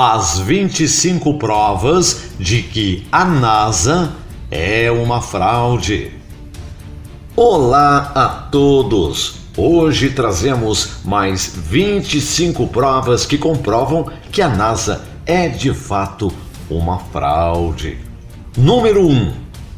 as 25 provas de que a NASA é uma fraude. Olá a todos! Hoje trazemos mais 25 provas que comprovam que a NASA é de fato uma fraude. Número 1.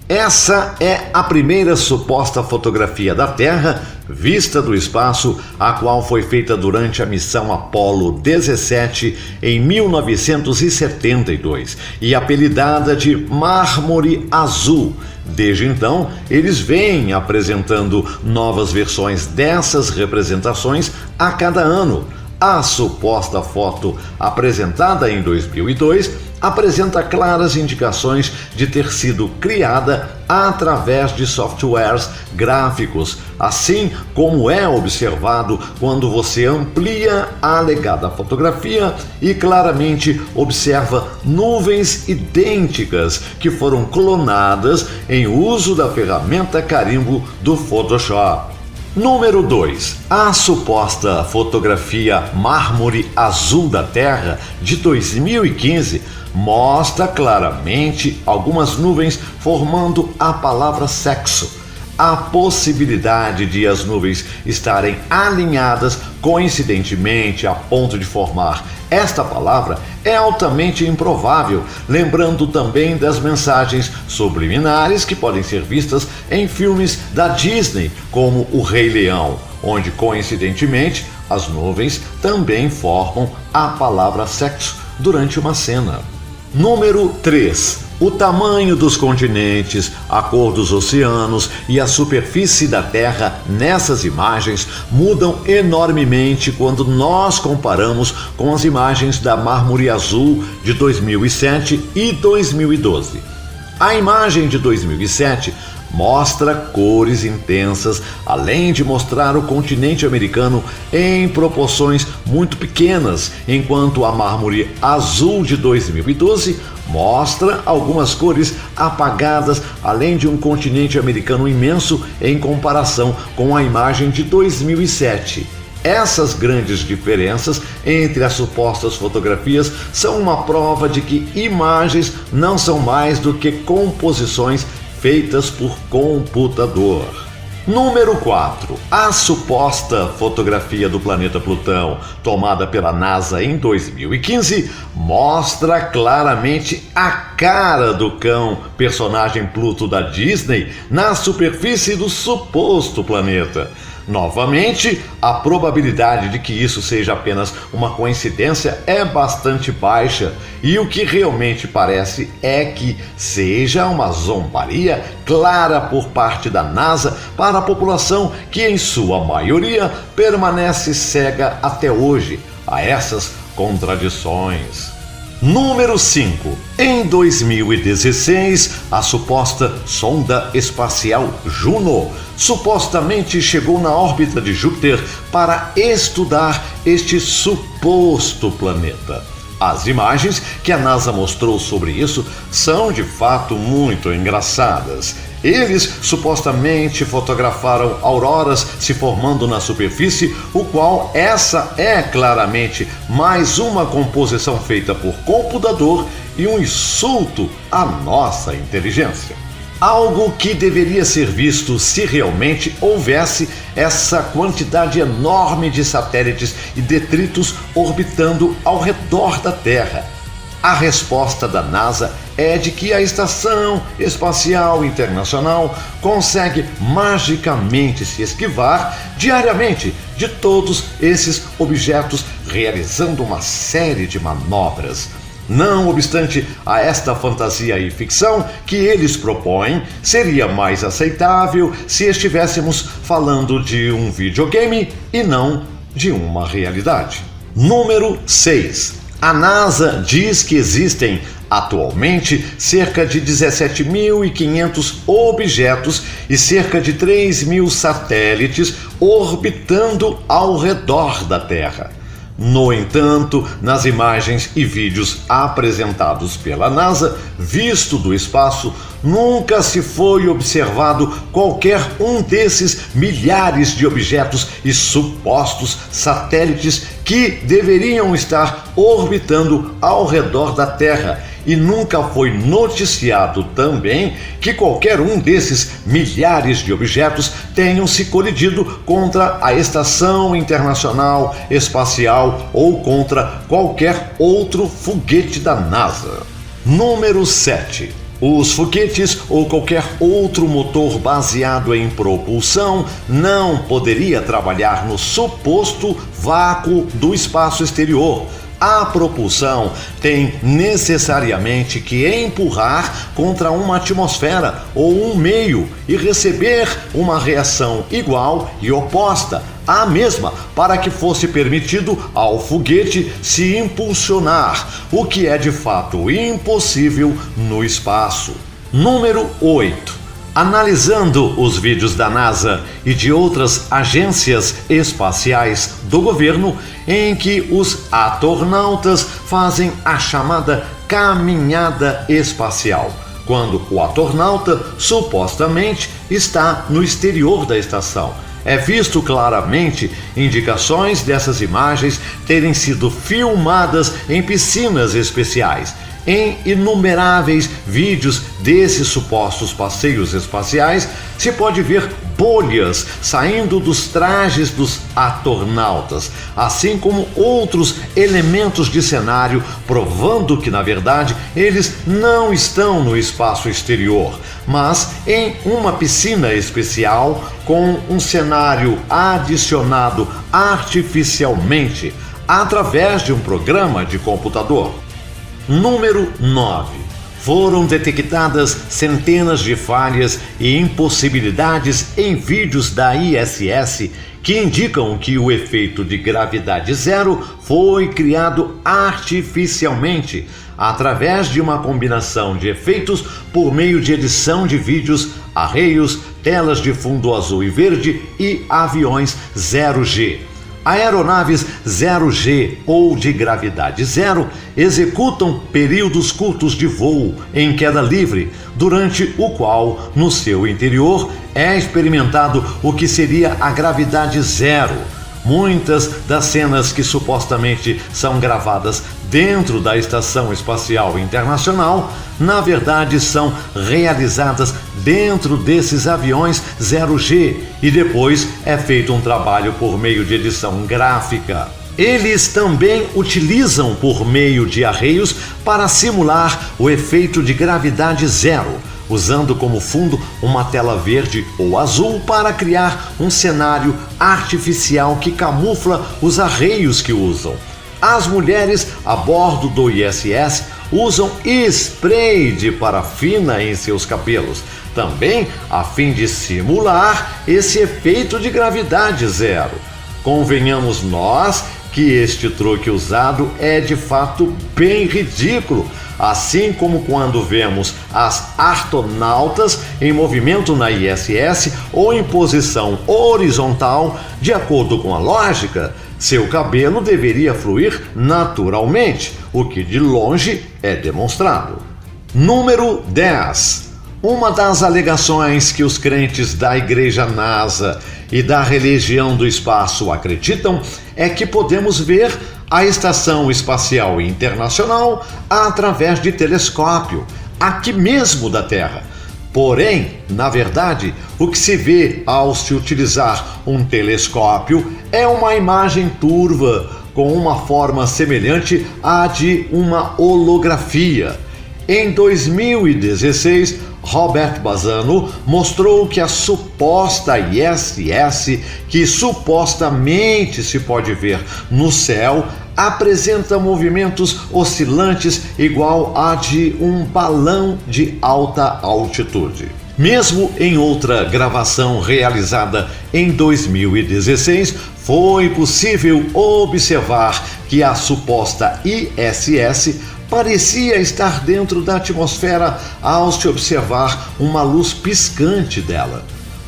Essa é a primeira suposta fotografia da Terra vista do espaço, a qual foi feita durante a missão Apollo 17 em 1972 e apelidada de Mármore Azul. Desde então, eles vêm apresentando novas versões dessas representações a cada ano. A suposta foto, apresentada em 2002, apresenta claras indicações de ter sido criada através de softwares gráficos, assim como é observado quando você amplia a alegada fotografia e claramente observa nuvens idênticas que foram clonadas em uso da ferramenta carimbo do Photoshop. Número 2. A suposta fotografia Mármore Azul da Terra de 2015 mostra claramente algumas nuvens formando a palavra sexo. A possibilidade de as nuvens estarem alinhadas coincidentemente a ponto de formar esta palavra é altamente improvável, lembrando também das mensagens subliminares que podem ser vistas em filmes da Disney, como O Rei Leão, onde coincidentemente as nuvens também formam a palavra sexo durante uma cena. Número 3. O tamanho dos continentes, a cor dos oceanos e a superfície da Terra nessas imagens mudam enormemente quando nós comparamos com as imagens da Mármore Azul de 2007 e 2012. A imagem de 2007 mostra cores intensas, além de mostrar o continente americano em proporções muito pequenas, enquanto a Mármore Azul de 2012 mostra algumas cores apagadas, além de um continente americano imenso em comparação com a imagem de 2007. Essas grandes diferenças entre as supostas fotografias são uma prova de que imagens não são mais do que composições feitas por computador. Número 4. A suposta fotografia do planeta Plutão, tomada pela NASA em 2015, mostra claramente a cara do cão, personagem Pluto da Disney, na superfície do suposto planeta. Novamente, a probabilidade de que isso seja apenas uma coincidência é bastante baixa, e o que realmente parece é que seja uma zombaria clara por parte da NASA para a população que, em sua maioria, permanece cega até hoje a essas contradições. Número 5. Em 2016, a suposta sonda espacial Juno supostamente chegou na órbita de Júpiter para estudar este suposto planeta. As imagens que a NASA mostrou sobre isso são de fato muito engraçadas. Eles supostamente fotografaram auroras se formando na superfície, o qual essa é claramente mais uma composição feita por computador e um insulto à nossa inteligência. Algo que deveria ser visto se realmente houvesse essa quantidade enorme de satélites e detritos orbitando ao redor da Terra. A resposta da NASA é de que a Estação Espacial Internacional consegue magicamente se esquivar diariamente de todos esses objetos, realizando uma série de manobras. Não obstante a esta fantasia e ficção que eles propõem, seria mais aceitável se estivéssemos falando de um videogame e não de uma realidade. Número 6. A NASA diz que existem atualmente cerca de 17.500 objetos e cerca de 3.000 satélites orbitando ao redor da Terra. No entanto, nas imagens e vídeos apresentados pela NASA, visto do espaço, nunca se foi observado qualquer um desses milhares de objetos e supostos satélites que deveriam estar orbitando ao redor da Terra, e nunca foi noticiado também que qualquer um desses milhares de objetos tenham se colidido contra a Estação Internacional Espacial ou contra qualquer outro foguete da NASA. Número 7. Os foguetes ou qualquer outro motor baseado em propulsão não poderia trabalhar no suposto vácuo do espaço exterior. A propulsão tem necessariamente que empurrar contra uma atmosfera ou um meio e receber uma reação igual e oposta à mesma para que fosse permitido ao foguete se impulsionar, o que é de fato impossível no espaço. Número 8. Analisando os vídeos da NASA e de outras agências espaciais do governo, em que os astronautas fazem a chamada caminhada espacial, quando o astronauta supostamente está no exterior da estação. É visto claramente indicações dessas imagens terem sido filmadas em piscinas especiais. Em inumeráveis vídeos desses supostos passeios espaciais, se pode ver bolhas saindo dos trajes dos astronautas, assim como outros elementos de cenário, provando que, na verdade, eles não estão no espaço exterior, mas em uma piscina especial com um cenário adicionado artificialmente através de um programa de computador. Número 9. Foram detectadas centenas de falhas e impossibilidades em vídeos da ISS que indicam que o efeito de gravidade zero foi criado artificialmente através de uma combinação de efeitos por meio de edição de vídeos, arreios, telas de fundo azul e verde e aviões 0G. Aeronaves 0G ou de gravidade zero executam períodos curtos de voo em queda livre, durante o qual, no seu interior, é experimentado o que seria a gravidade zero. Muitas das cenas que supostamente são gravadas dentro da Estação Espacial Internacional, na verdade são realizadas dentro desses aviões 0G e depois é feito um trabalho por meio de edição gráfica. Eles também utilizam por meio de arreios para simular o efeito de gravidade zero, usando como fundo uma tela verde ou azul para criar um cenário artificial que camufla os arreios que usam. As mulheres a bordo do ISS usam spray de parafina em seus cabelos, também a fim de simular esse efeito de gravidade zero. Convenhamos nós que este truque usado é de fato bem ridículo, assim como quando vemos as astronautas em movimento na ISS ou em posição horizontal. De acordo com a lógica, seu cabelo deveria fluir naturalmente, o que de longe é demonstrado. Número 10. Uma das alegações que os crentes da Igreja NASA e da religião do espaço acreditam é que podemos ver a Estação Espacial Internacional através de telescópio, aqui mesmo da Terra. Porém, na verdade, o que se vê ao se utilizar um telescópio é uma imagem turva com uma forma semelhante à de uma holografia. Em 2016, Robert Bazzano mostrou que a suposta ISS, que supostamente se pode ver no céu, apresenta movimentos oscilantes igual a de um balão de alta altitude. Mesmo em outra gravação realizada em 2016, foi possível observar que a suposta ISS parecia estar dentro da atmosfera ao se observar uma luz piscante dela.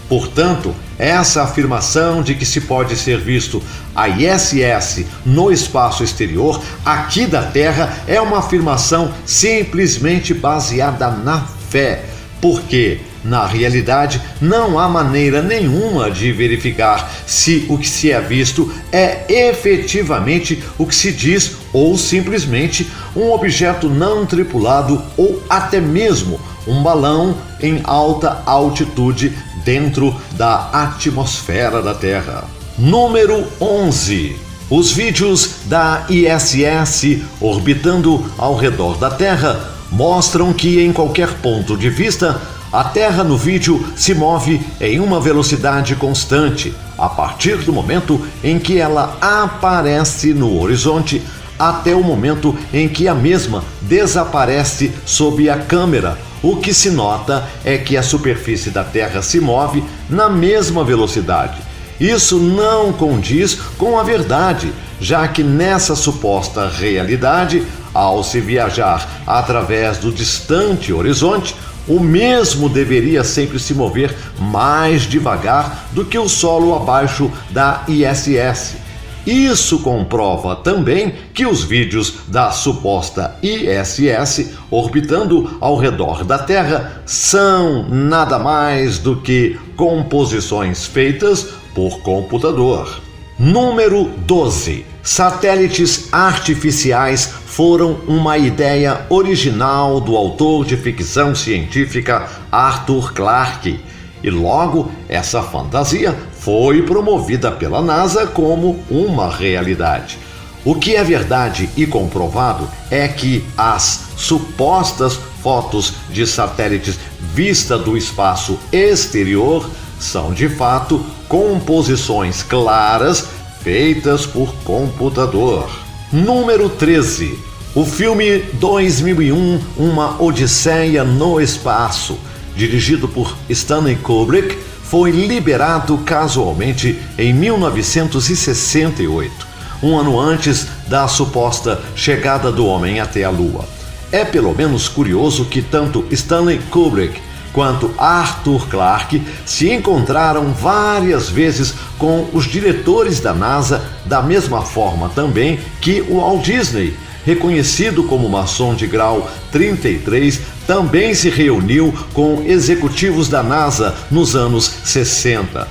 Portanto, essa afirmação de que se pode ser visto a ISS no espaço exterior, aqui da Terra, é uma afirmação simplesmente baseada na fé, porque Na realidade, não há maneira nenhuma de verificar se o que se é visto é efetivamente o que se diz ou simplesmente um objeto não tripulado ou até mesmo um balão em alta altitude dentro da atmosfera da Terra. Número 11. Os vídeos da ISS orbitando ao redor da Terra mostram que, em qualquer ponto de vista, a Terra no vídeo se move em uma velocidade constante, a partir do momento em que ela aparece no horizonte até o momento em que a mesma desaparece sob a câmera. O que se nota é que a superfície da Terra se move na mesma velocidade. Isso não condiz com a verdade, já que nessa suposta realidade, ao se viajar através do distante horizonte, o mesmo deveria sempre se mover mais devagar do que o solo abaixo da ISS. Isso comprova também que os vídeos da suposta ISS orbitando ao redor da Terra são nada mais do que composições feitas por computador. Número 12. Satélites artificiais foram uma ideia original do autor de ficção científica Arthur Clarke, e logo essa fantasia foi promovida pela NASA como uma realidade. O que é verdade e comprovado é que as supostas fotos de satélites vista do espaço exterior são de fato composições claras feitas por computador. Número 13. O filme 2001, Uma Odisseia no Espaço, dirigido por Stanley Kubrick, foi liberado casualmente em 1968, um ano antes da suposta chegada do homem até a Lua. É pelo menos curioso que tanto Stanley Kubrick quanto Arthur Clarke se encontraram várias vezes com os diretores da NASA, da mesma forma também que o Walt Disney, reconhecido como maçom de grau 33, também se reuniu com executivos da NASA nos anos 60.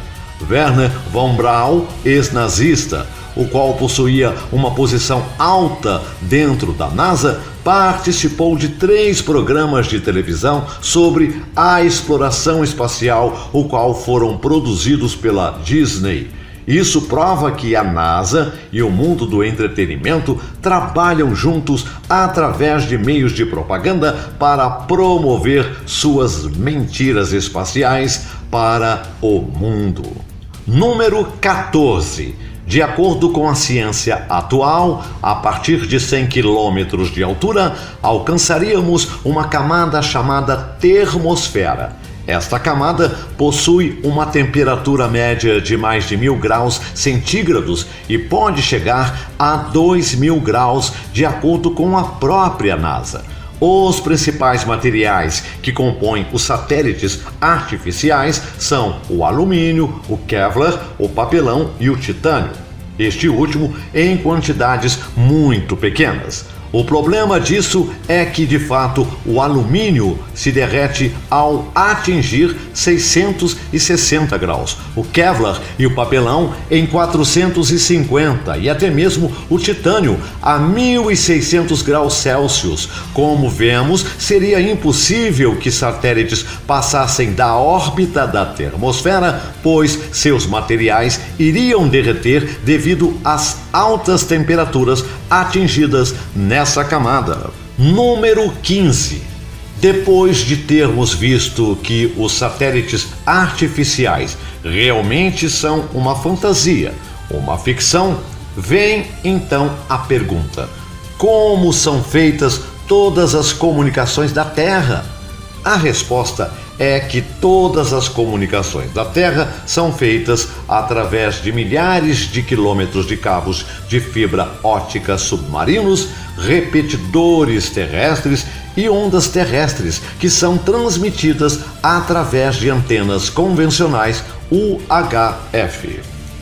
Wernher von Braun, ex-nazista, o qual possuía uma posição alta dentro da NASA, participou de 3 programas de televisão sobre a exploração espacial, o qual foram produzidos pela Disney. Isso prova que a NASA e o mundo do entretenimento trabalham juntos através de meios de propaganda para promover suas mentiras espaciais para o mundo. Número 14. De acordo com a ciência atual, a partir de 100 km de altura, alcançaríamos uma camada chamada termosfera. Esta camada possui uma temperatura média de mais de 1000 graus centígrados e pode chegar a 2000 graus, de acordo com a própria NASA. Os principais materiais que compõem os satélites artificiais são o alumínio, o Kevlar, o papelão e o titânio. Este último em quantidades muito pequenas. O problema disso é que, de fato, o alumínio se derrete ao atingir 660 graus, o Kevlar e o papelão em 450 e até mesmo o titânio a 1600 graus Celsius. Como vemos, seria impossível que satélites passassem da órbita da termosfera, pois seus materiais iriam derreter devido às altas temperaturas atingidas nessa camada. Número 15. Depois de termos visto que os satélites artificiais realmente são uma fantasia, uma ficção, vem então a pergunta: como são feitas todas as comunicações da Terra? A resposta é que todas as comunicações da Terra são feitas através de milhares de quilômetros de cabos de fibra ótica submarinos, repetidores terrestres e ondas terrestres que são transmitidas através de antenas convencionais UHF.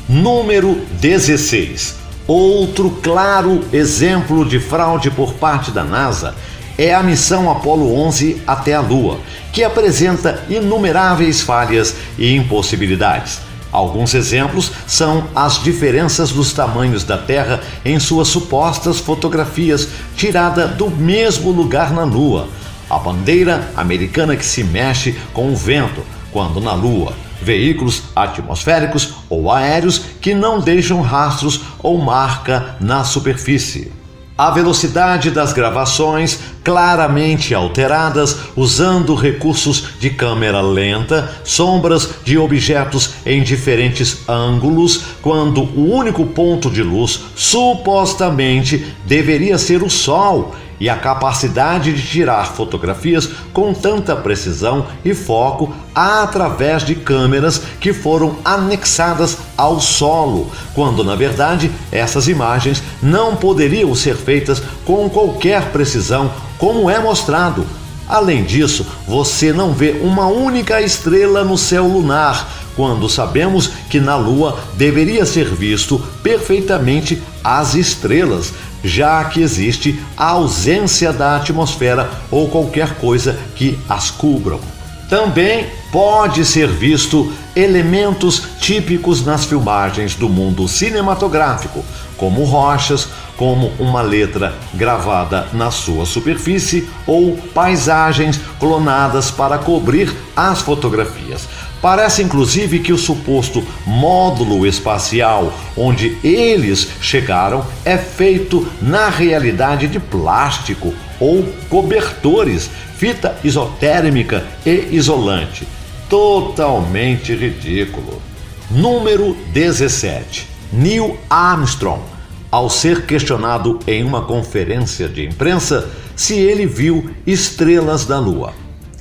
Número 16. Outro claro exemplo de fraude por parte da NASA é a missão Apollo 11 até a Lua, que apresenta inumeráveis falhas e impossibilidades. Alguns exemplos são as diferenças dos tamanhos da Terra em suas supostas fotografias tiradas do mesmo lugar na Lua, a bandeira americana que se mexe com o vento, quando na Lua, veículos atmosféricos ou aéreos que não deixam rastros ou marca na superfície. A velocidade das gravações claramente alteradas usando recursos de câmera lenta, sombras de objetos em diferentes ângulos, quando o único ponto de luz supostamente deveria ser o Sol, e a capacidade de tirar fotografias com tanta precisão e foco através de câmeras que foram anexadas ao solo, quando na verdade essas imagens não poderiam ser feitas com qualquer precisão, como é mostrado. Além disso, você não vê uma única estrela no céu lunar, quando sabemos que na Lua deveria ser visto perfeitamente as estrelas, já que existe a ausência da atmosfera ou qualquer coisa que as cubram. Também pode ser visto elementos típicos nas filmagens do mundo cinematográfico, como rochas, como uma letra gravada na sua superfície ou paisagens clonadas para cobrir as fotografias. Parece inclusive que o suposto módulo espacial onde eles chegaram é feito na realidade de plástico ou cobertores, fita isotérmica e isolante. Totalmente ridículo. Número 17. Neil Armstrong, ao ser questionado em uma conferência de imprensa se ele viu estrelas da Lua.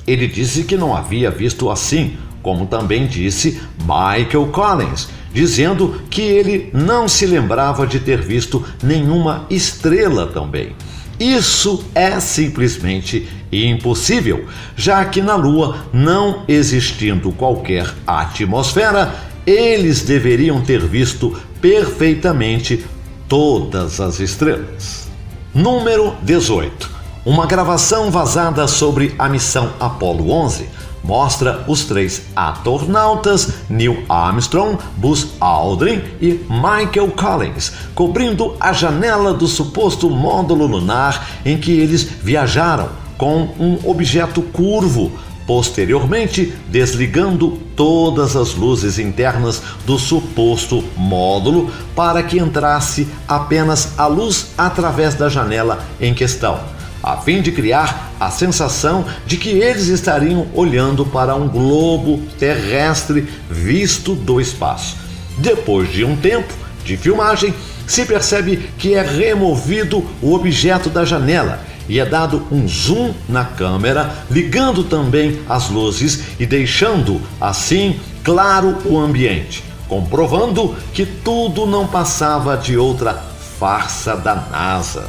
Ele disse que não havia visto assim, como também disse Michael Collins, dizendo que ele não se lembrava de ter visto nenhuma estrela também. Isso é simplesmente impossível, já que na Lua, não existindo qualquer atmosfera, eles deveriam ter visto perfeitamente todas as estrelas. Número 18. Uma gravação vazada sobre a missão Apollo 11 mostra os 3 astronautas Neil Armstrong, Buzz Aldrin e Michael Collins cobrindo a janela do suposto módulo lunar em que eles viajaram com um objeto curvo, posteriormente desligando todas as luzes internas do suposto módulo para que entrasse apenas a luz através da janela em questão, a fim de criar a sensação de que eles estariam olhando para um globo terrestre visto do espaço. Depois de um tempo de filmagem, se percebe que é removido o objeto da janela e é dado um zoom na câmera, ligando também as luzes e deixando assim claro o ambiente, comprovando que tudo não passava de outra farsa da NASA.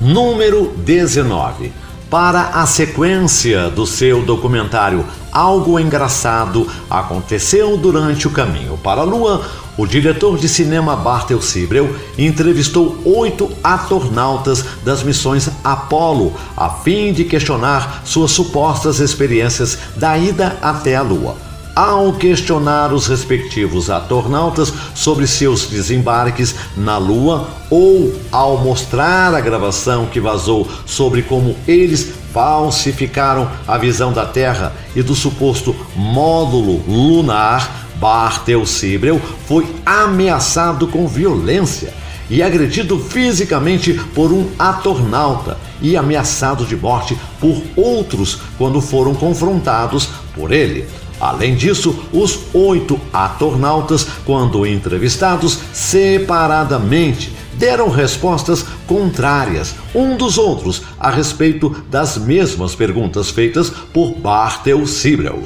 Número 19. Para a sequência do seu documentário Algo Engraçado Aconteceu Durante o Caminho para a Lua, o diretor de cinema Bartel Sibrel entrevistou 8 astronautas das missões Apollo, a fim de questionar suas supostas experiências da ida até a Lua. Ao questionar os respectivos astronautas sobre seus desembarques na Lua, ou ao mostrar a gravação que vazou sobre como eles falsificaram a visão da Terra e do suposto módulo lunar, Bartel Sibrel foi ameaçado com violência e agredido fisicamente por um astronauta e ameaçado de morte por outros quando foram confrontados por ele. Além disso, os 8 astronautas, quando entrevistados separadamente, deram respostas contrárias um dos outros a respeito das mesmas perguntas feitas por Bartel Sibrel.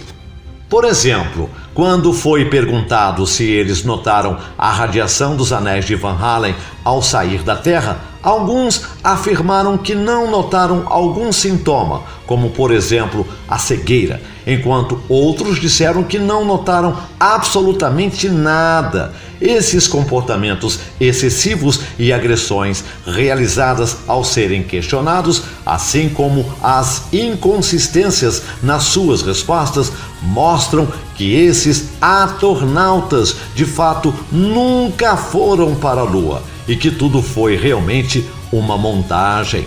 Por exemplo, quando foi perguntado se eles notaram a radiação dos anéis de Van Allen ao sair da Terra, Alguns afirmaram que não notaram algum sintoma, como por exemplo a cegueira, enquanto outros disseram que não notaram absolutamente nada. Esses comportamentos excessivos e agressões realizadas ao serem questionados, assim como as inconsistências nas suas respostas, mostram que esses atornautas de fato nunca foram para a Lua e que tudo foi realmente uma montagem.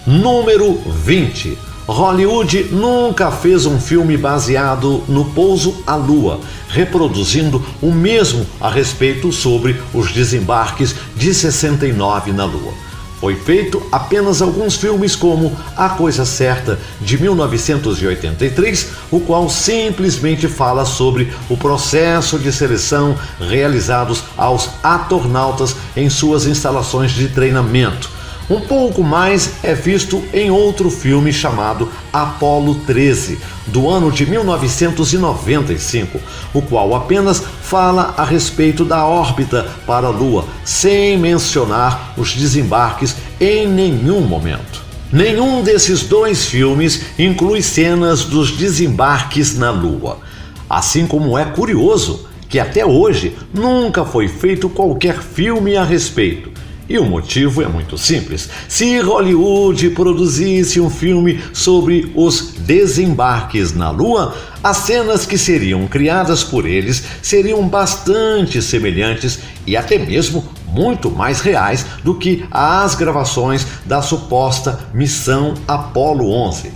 Número 20. Hollywood nunca fez um filme baseado no pouso à Lua, reproduzindo o mesmo a respeito sobre os desembarques de 69 na Lua. Foi feito apenas alguns filmes como A Coisa Certa, de 1983, o qual simplesmente fala sobre o processo de seleção realizados aos atornautas em suas instalações de treinamento. Um pouco mais é visto em outro filme chamado Apollo 13, do ano de 1995, o qual apenas fala a respeito da órbita para a Lua, sem mencionar os desembarques em nenhum momento. Nenhum desses dois filmes inclui cenas dos desembarques na Lua. Assim como é curioso que até hoje nunca foi feito qualquer filme a respeito. E o motivo é muito simples. Se Hollywood produzisse um filme sobre os desembarques na Lua, as cenas que seriam criadas por eles seriam bastante semelhantes e até mesmo muito mais reais do que as gravações da suposta missão Apollo 11.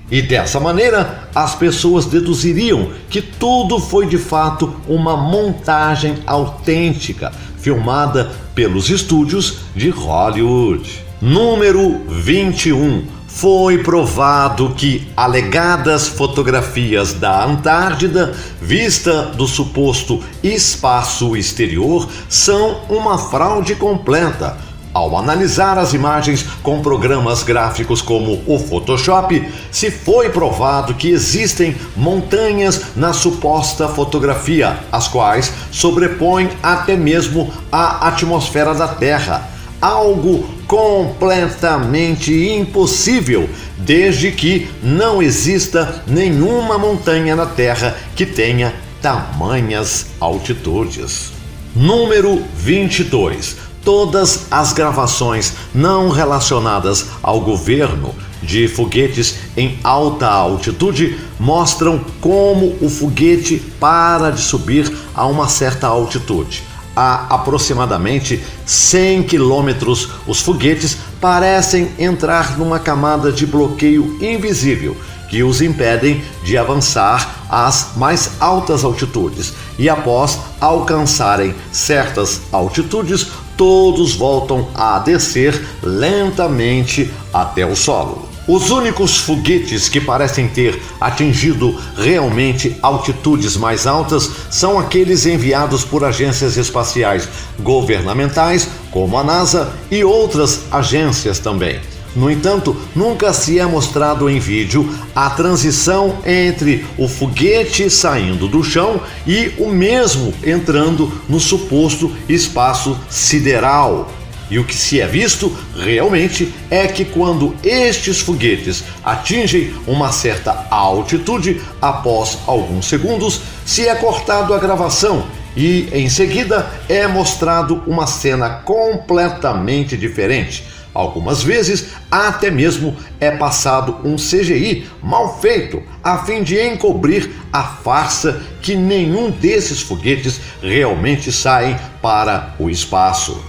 E dessa maneira, as pessoas deduziriam que tudo foi de fato uma montagem autêntica, filmada pelos estúdios de Hollywood. Número 21. Foi provado que alegadas fotografias da Antártida, vista do suposto espaço exterior, são uma fraude completa. Ao analisar as imagens com programas gráficos como o Photoshop, se foi provado que existem montanhas na suposta fotografia, as quais sobrepõem até mesmo a atmosfera da Terra. Algo completamente impossível, desde que não exista nenhuma montanha na Terra que tenha tamanhas altitudes. Número 22. Todas as gravações não relacionadas ao governo de foguetes em alta altitude mostram como o foguete para de subir a uma certa altitude. A aproximadamente 100 quilômetros, os foguetes parecem entrar numa camada de bloqueio invisível que os impedem de avançar às mais altas altitudes. E após alcançarem certas altitudes, todos voltam a descer lentamente até o solo. Os únicos foguetes que parecem ter atingido realmente altitudes mais altas são aqueles enviados por agências espaciais governamentais, como a NASA e outras agências também. No entanto, nunca se é mostrado em vídeo a transição entre o foguete saindo do chão e o mesmo entrando no suposto espaço sideral. E o que se é visto realmente é que quando estes foguetes atingem uma certa altitude, após alguns segundos, se é cortado a gravação e em seguida é mostrado uma cena completamente diferente. Algumas vezes até mesmo é passado um CGI mal feito a fim de encobrir a farsa que nenhum desses foguetes realmente saem para o espaço.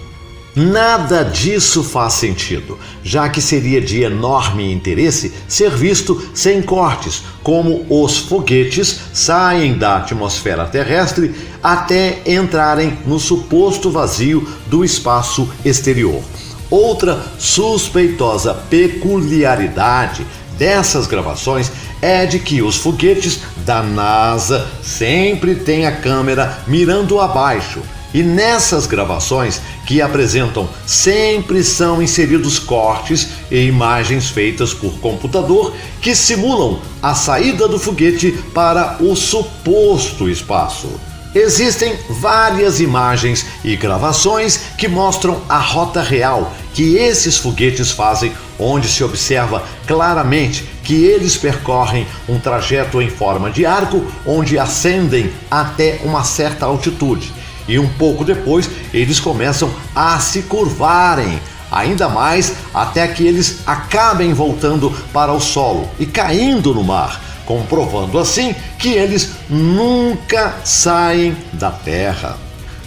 Nada disso faz sentido, já que seria de enorme interesse ser visto sem cortes, como os foguetes saem da atmosfera terrestre até entrarem no suposto vazio do espaço exterior. Outra suspeitosa peculiaridade dessas gravações é de que os foguetes da NASA sempre têm a câmera mirando abaixo. E nessas gravações que apresentam sempre são inseridos cortes e imagens feitas por computador que simulam a saída do foguete para o suposto espaço. Existem várias imagens e gravações que mostram a rota real que esses foguetes fazem, onde se observa claramente que eles percorrem um trajeto em forma de arco, onde ascendem até uma certa altitude. E um pouco depois, eles começam a se curvarem, ainda mais até que eles acabem voltando para o solo e caindo no mar, comprovando assim que eles nunca saem da Terra.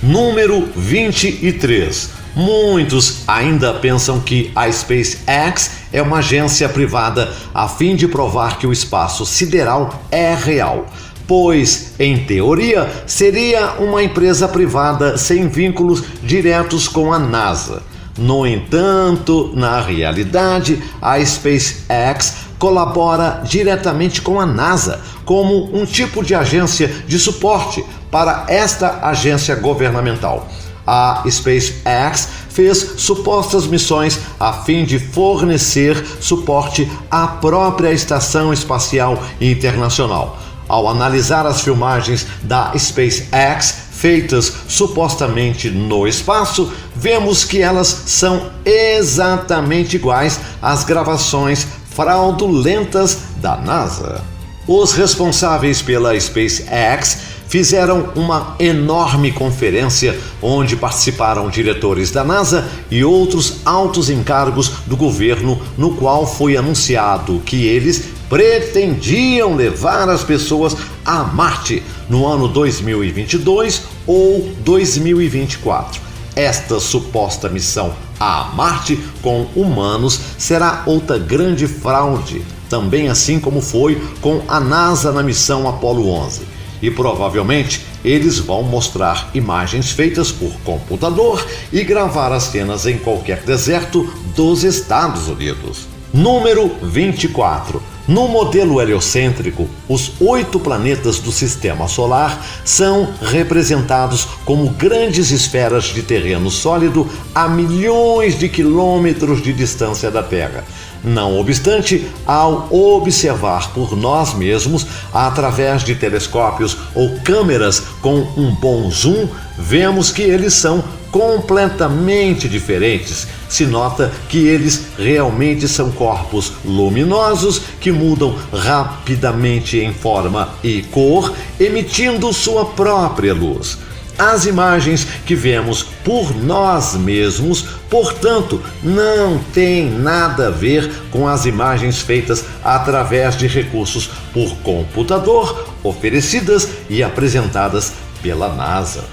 Número 23. Muitos ainda pensam que a SpaceX é uma agência privada a fim de provar que o espaço sideral é real, pois, em teoria, seria uma empresa privada sem vínculos diretos com a NASA. No entanto, na realidade, a SpaceX colabora diretamente com a NASA como um tipo de agência de suporte para esta agência governamental. A SpaceX fez supostas missões a fim de fornecer suporte à própria Estação Espacial Internacional. Ao analisar as filmagens da SpaceX feitas supostamente no espaço, vemos que elas são exatamente iguais às gravações fraudulentas da NASA. Os responsáveis pela SpaceX fizeram uma enorme conferência onde participaram diretores da NASA e outros altos encargos do governo, no qual foi anunciado que eles pretendiam levar as pessoas a Marte no ano 2022 ou 2024. Esta suposta missão a Marte com humanos será outra grande fraude, também assim como foi com a NASA na missão Apollo 11. E provavelmente eles vão mostrar imagens feitas por computador e gravar as cenas em qualquer deserto dos Estados Unidos. Número 24. No modelo heliocêntrico, os 8 planetas do Sistema Solar são representados como grandes esferas de terreno sólido a milhões de quilômetros de distância da Terra. Não obstante, ao observar por nós mesmos, através de telescópios ou câmeras com um bom zoom, vemos que eles são completamente diferentes. Se nota que eles realmente são corpos luminosos que mudam rapidamente em forma e cor, emitindo sua própria luz. As imagens que vemos por nós mesmos, portanto, não têm nada a ver com as imagens feitas através de recursos por computador, oferecidas e apresentadas pela NASA.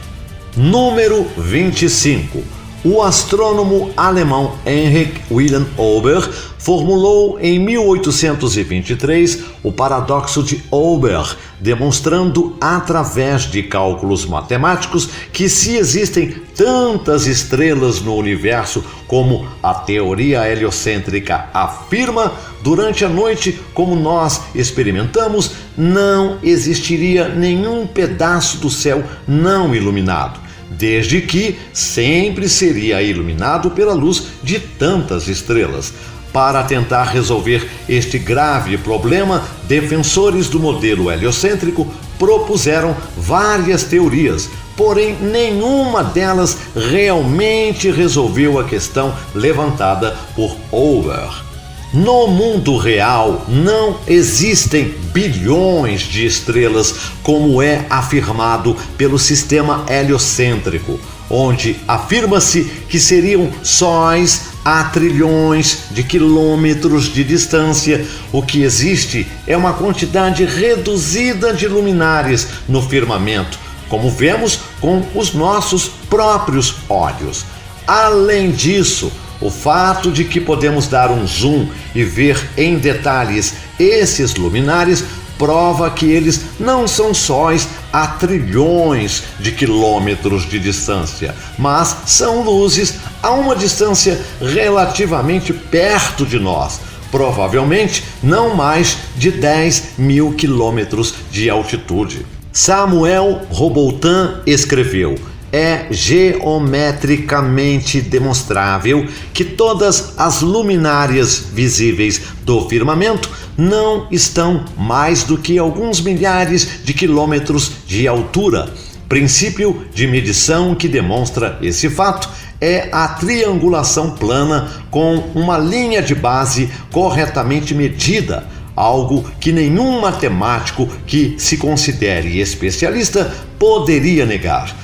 Número 25. O astrônomo alemão Heinrich Wilhelm Ober formulou em 1823 o paradoxo de Ober, demonstrando através de cálculos matemáticos que se existem tantas estrelas no universo como a teoria heliocêntrica afirma, durante a noite, como nós experimentamos, não existiria nenhum pedaço do céu não iluminado, desde que sempre seria iluminado pela luz de tantas estrelas. Para tentar resolver este grave problema, defensores do modelo heliocêntrico propuseram várias teorias, porém nenhuma delas realmente resolveu a questão levantada por Ober. No mundo real não existem bilhões de estrelas, como é afirmado pelo sistema heliocêntrico, onde afirma-se que seriam sóis a trilhões de quilômetros de distância. O que existe é uma quantidade reduzida de luminares no firmamento, como vemos com os nossos próprios olhos. Além disso, o fato de que podemos dar um zoom e ver em detalhes esses luminares prova que eles não são sóis a trilhões de quilômetros de distância, mas são luzes a uma distância relativamente perto de nós, provavelmente não mais de 10 mil quilômetros de altitude. Samuel Robotin escreveu: é geometricamente demonstrável que todas as luminárias visíveis do firmamento não estão mais do que alguns milhares de quilômetros de altura. Princípio de medição que demonstra esse fato é a triangulação plana com uma linha de base corretamente medida, algo que nenhum matemático que se considere especialista poderia negar.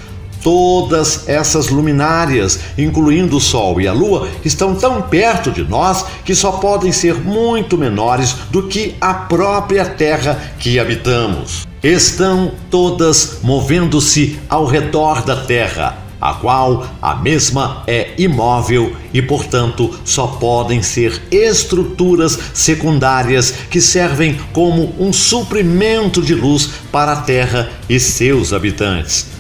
Todas essas luminárias, incluindo o Sol e a Lua, estão tão perto de nós que só podem ser muito menores do que a própria Terra que habitamos. Estão todas movendo-se ao redor da Terra, a qual a mesma é imóvel e, portanto, só podem ser estruturas secundárias que servem como um suprimento de luz para a Terra e seus habitantes.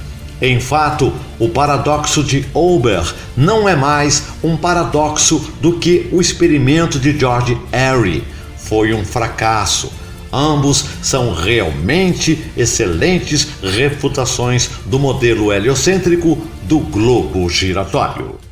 Em fato, o paradoxo de Olber não é mais um paradoxo do que o experimento de George Airy. Foi um fracasso. Ambos são realmente excelentes refutações do modelo heliocêntrico do globo giratório.